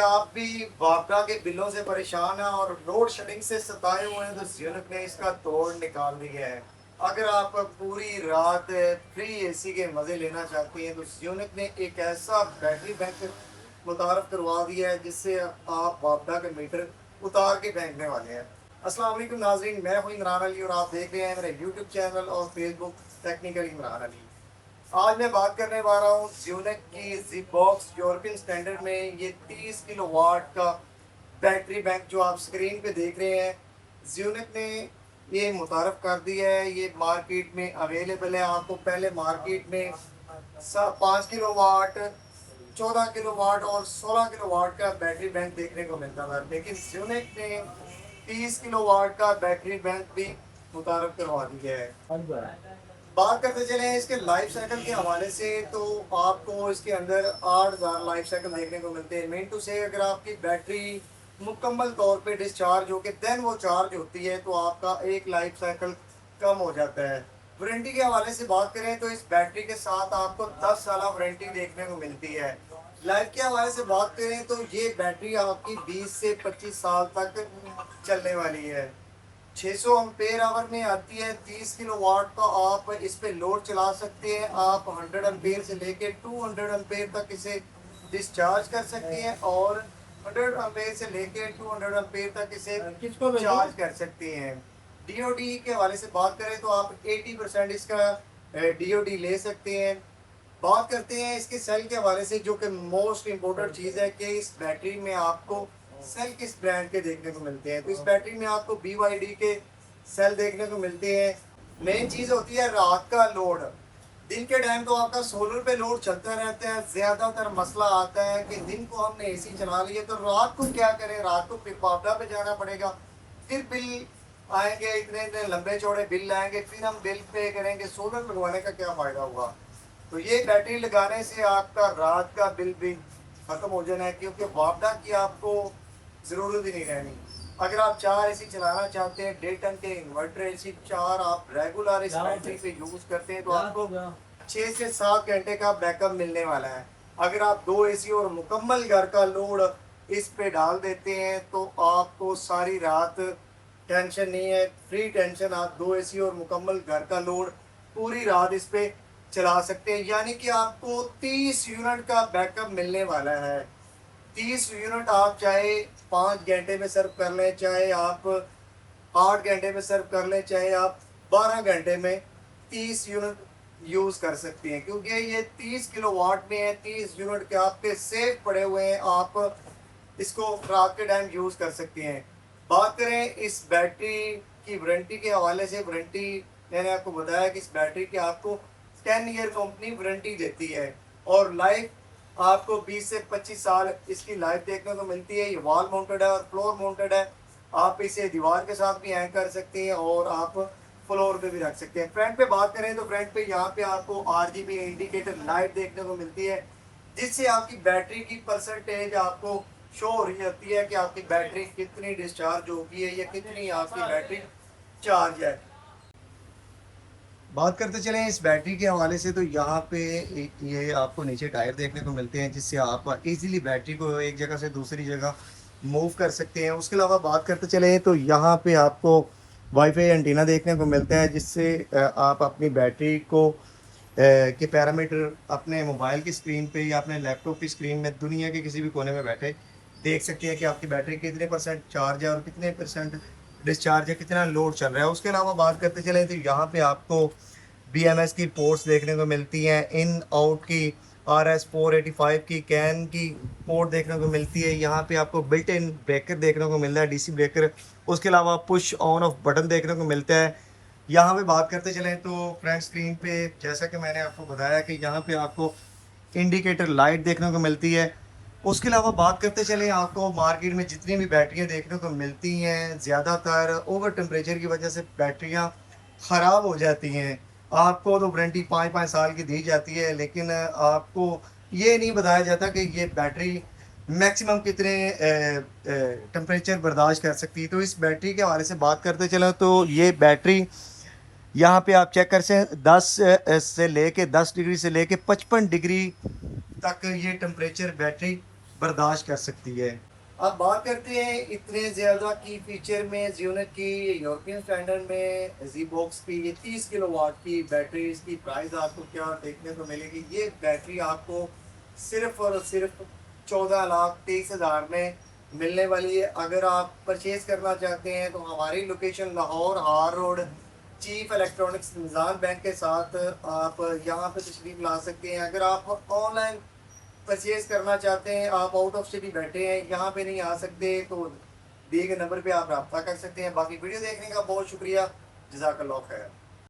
आप भी वापडा के बिलों से परेशान हैं और लोड शेडिंग से सताए हुए हैं तो ज़्यूनिक ने इसका तोड़ निकाल दिया है। अगर आप पूरी रात फ्री एसी के मज़े लेना चाहती हैं तो ज़्यूनिक ने एक ऐसा बैटरी बैंक मुतारफ़ करवा दिया है जिससे आप वापडा के मीटर उतार के फेंकने वाले हैं। अस्सलाम वालेकुम नाज़रीन, मैं हूं इमरान अली और आप देख रहे हैं मेरे यूट्यूब चैनल और फेसबुक टेक्निकल इमरान अली। आज मैं बात करने वाला हूँ ज़्यूनिक की ज़िप बॉक्स यूरोपियन स्टैंडर्ड में ये 30 किलोवाट का बैटरी बैंक जो आप स्क्रीन पे देख रहे हैं। ज़्यूनिक ने ये मुतारफ़ कर दिया है, ये मार्केट में अवेलेबल है। आपको पहले मार्केट में 5 किलोवाट, 14 किलोवाट और 16 किलोवाट का बैटरी बैंक देखने को मिलता था, लेकिन ज़्यूनिक ने 30 किलोवाट का बैटरी बैंक भी मुतारफ़ करवा दिया है। बात करते चले इसके लाइफ साइकिल के हवाले से तो आपको इसके अंदर 8000 लाइफ साइकिल देखने को मिलते हैं। मीन टू से अगर आपकी बैटरी मुकम्मल तौर पे डिस्चार्ज होकर देन वो चार्ज होती है तो आपका एक लाइफ साइकिल कम हो जाता है। वारंटी के हवाले से बात करें तो इस बैटरी के साथ आपको 10 साल वारंटी देखने को मिलती है। लाइफ के हवाले से बात करें तो ये बैटरी आपकी 20 से 25 साल तक चलने वाली है। 600 एम्पेयर आवर में आती है। 30 किलोवाट का आप इस पे लोड चला सकते हैं। आप 100 एम्पेयर से लेके 200 एम्पेयर तक इसे डिस्चार्ज कर सकते हैं और 100 एम्पेयर से लेके 200 एम्पेयर तक इसे चार्ज कर सकते हैं। डीओडी के हवाले से बात करें तो आप 80% इसका डीओडी ले सकते हैं। बात करते हैं इसके सेल के हवाले से, जो कि मोस्ट इम्पोर्टेंट चीज़ है कि इस बैटरी में आपको सेल किस ब्रांड के देखने को मिलते हैं। तो इस बैटरी में आपको BYD के सेल देखने को मिलते हैं। मेन चीज़ होती है रात का लोड। दिन के टाइम तो आपका सोलर पे लोड चलता रहता है। ज़्यादातर मसला आता है कि दिन को हमने एसी चला लिया तो रात को क्या करें, रात को फिर बावड़ा पे जाना पड़ेगा, फिर बिल आएंगे, इतने इतने लंबे चौड़े बिल आएंगे, फिर हम बिल पे करेंगे। सोलर लगवाने का क्या फ़ायदा हुआ। तो ये बैटरी लगाने से आपका रात का बिल भी ख़त्म हो जाना है, क्योंकि वापडा की आपको ज़रूरत ही नहीं रहनी। अगर आप 4 एसी चलाना चाहते हैं, 1.5 टन के इन्वर्टर एसी 4 आप रेगुलर इस बैटरी पे यूज़ करते हैं तो आपको 6 से 7 घंटे का बैकअप मिलने वाला है। अगर आप 2 एसी और मुकम्मल घर का लोड इस पे डाल देते हैं तो आपको सारी रात टेंशन नहीं है, फ्री टेंशन। आप 2 एसी और मुकम्मल घर का लोड पूरी रात इस पे चला सकते हैं, यानी कि आपको 30 यूनिट का बैकअप मिलने वाला है। 30 यूनिट आप चाहे 5 घंटे में सर्व कर लें, चाहे आप 8 घंटे में सर्व कर लें, चाहे आप 12 घंटे में 30 यूनिट यूज़ कर सकते हैं, क्योंकि ये 30 किलोवाट में है। 30 यूनिट के आपके सेफ पड़े हुए हैं, आप इसको रात के टाइम यूज़ कर सकते हैं। बात करें इस बैटरी की वारंटी के हवाले से, वारंटी मैंने आपको बताया कि इस बैटरी की आपको 10 ईयर कंपनी वारंटी देती है और लाइफ आपको 20 से 25 साल इसकी लाइफ देखने को मिलती है। ये वॉल माउंटेड है और फ्लोर माउंटेड है। आप इसे दीवार के साथ भी हैंग कर सकते हैं और आप फ्लोर पे भी रख सकते हैं। फ्रंट पे बात करें तो फ्रंट पे यहाँ पे आपको RGB इंडिकेटर लाइट देखने को मिलती है, जिससे आपकी बैटरी की परसेंटेज आपको शो हो रही होती है कि आपकी बैटरी कितनी डिस्चार्ज होगी है या कितनी आपकी बैटरी चार्ज है। बात करते चलें इस बैटरी के हवाले से तो यहाँ पे ये आपको नीचे टायर देखने को मिलते हैं, जिससे आप इजीली बैटरी को एक जगह से दूसरी जगह मूव कर सकते हैं। उसके अलावा बात करते चलें तो यहाँ पे आपको वाईफाई एंटीना देखने को मिलता है, जिससे आप अपनी बैटरी को के पैरामीटर अपने मोबाइल की स्क्रीन पे या अपने लैपटॉप की स्क्रीन में दुनिया के किसी भी कोने में बैठे देख सकते हैं कि आपकी बैटरी कितने परसेंट चार्ज है और कितने परसेंट डिस्चार्ज है, कितना लोड चल रहा है। उसके अलावा बात करते चलें तो यहाँ पे आपको BMS की पोर्ट्स देखने को मिलती हैं, इन आउट की RS-485 की कैन की पोर्ट देखने को मिलती है। यहाँ पे आपको बिल्ट इन ब्रेकर देखने को मिल रहा है, DC ब्रेकर। उसके अलावा पुश ऑन ऑफ बटन देखने को मिलता है। यहाँ पे बात करते चलें तो फ्रंट स्क्रीन पे जैसा कि मैंने आपको बताया कि यहाँ पे आपको इंडिकेटर लाइट देखने को मिलती है। उसके अलावा बात करते चलें, आपको मार्केट में जितनी भी बैटरियाँ देखने को मिलती हैं, ज़्यादातर ओवर टेम्परेचर की वजह से बैटरियाँ ख़राब हो जाती हैं। आपको तो वारंटी 5-5 साल की दी जाती है, लेकिन आपको ये नहीं बताया जाता कि ये बैटरी मैक्सिमम कितने टेम्परेचर बर्दाश्त कर सकती है। तो इस बैटरी के हवाले से बात करते चलें तो ये बैटरी यहाँ पे आप चेक कर सकते हैं, 10 से लेके 10 डिग्री से लेके 55 डिग्री तक ये टेम्परेचर बैटरी बर्दाश्त कर सकती है। अब बात करते हैं इतने ज़्यादा की फीचर में ज़्यूनिट की। यूरोपियन स्टैंडर्ड में जी बॉक्स की ये 30 किलोवाट की बैटरी, इसकी प्राइस आपको क्या देखने को मिलेगी? ये बैटरी आपको सिर्फ और सिर्फ 14,23,000 में मिलने वाली है। अगर आप परचेज़ करना चाहते हैं तो हमारी लोकेशन लाहौर हार रोड चीफ इलेक्ट्रॉनिक्स निज़ाम बैंक के साथ आप यहाँ पे तशरीफ़ ला सकते हैं। अगर आप ऑनलाइन परचेज करना चाहते हैं, आप आउट ऑफ सिटी बैठे हैं, यहाँ पे नहीं आ सकते, तो दिए गए नंबर पे आप रब्ता कर सकते हैं। बाकी वीडियो देखने का बहुत शुक्रिया। जज़ाकल्लाह खैर।